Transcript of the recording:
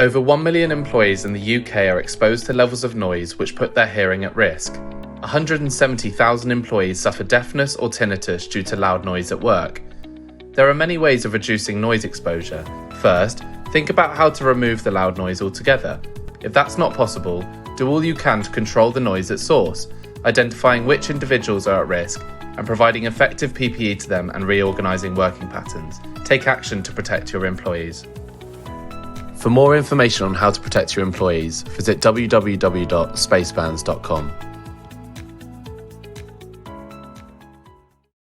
Over 1 million employees in the UK are exposed to levels of noise which put their hearing at risk. 170,000 employees suffer deafness or tinnitus due to loud noise at work. There are many ways of reducing noise exposure. First, think about how to remove the loud noise altogether. If that's not possible, do all you can to control the noise at source, identifying which individuals are at risk and providing effective PPE to them and reorganising working patterns. Take action to protect your employees. For more information on how to protect your employees, visit www.spacebands.com.